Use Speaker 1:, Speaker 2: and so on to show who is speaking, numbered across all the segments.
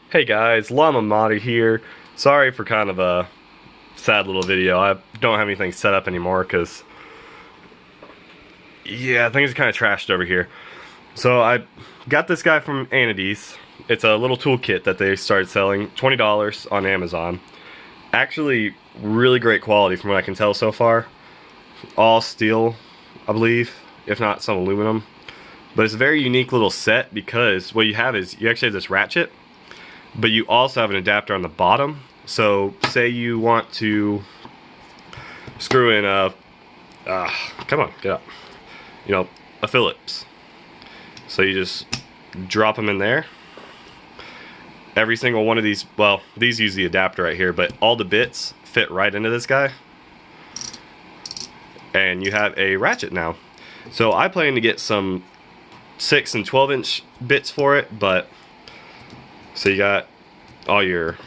Speaker 1: Hey guys, Llama Madi here. Sorry for kind of a sad little video. I don't have anything set up anymore because, yeah, things are kind of trashed over here. So I got this guy from Anidees. It's a little toolkit that they started selling, $20 on Amazon. Actually, really great quality from what I can tell so far. All steel, I believe, if not some aluminum. But it's a very unique little set because what you have is you actually have this ratchet, but you also have an adapter on the bottom. So say you want to screw in a come on, get up, a Phillips. So you just drop them in there. Every single one of these, well, these use the adapter right here, but all the bits fit right into this guy, and you have a ratchet now. So I plan to get some 6 and 12-inch bits for it, but so you got all your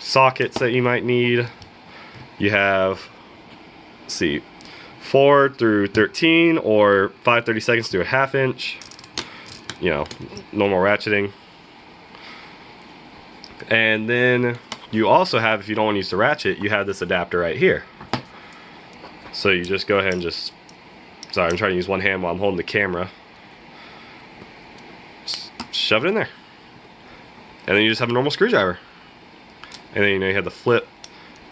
Speaker 1: sockets that you might need. You have, let's see, 4 through 13 or 5/32 to a 1/2 inch. Normal ratcheting. And then you also have, if you don't want to use the ratchet, you have this adapter right here. So you just go ahead and just, sorry, I'm trying to use one hand while I'm holding the camera. Just shove it in there. And then you just have a normal screwdriver. And then you have the flip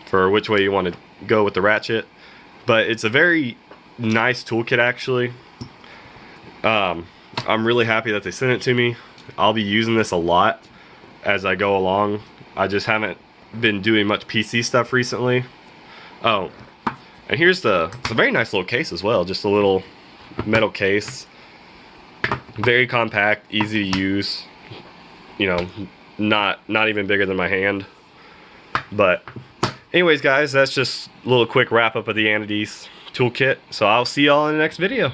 Speaker 1: for which way you want to go with the ratchet. But it's a very nice toolkit actually. I'm really happy that they sent it to me. I'll be using this a lot as I go along. I just haven't been doing much PC stuff recently. Oh, and here's it's a very nice little case as well. Just a little metal case. Very compact, easy to use. Not even bigger than my hand. But anyways guys, that's just a little quick wrap up of the Anidees toolkit. So I'll see y'all in the next video.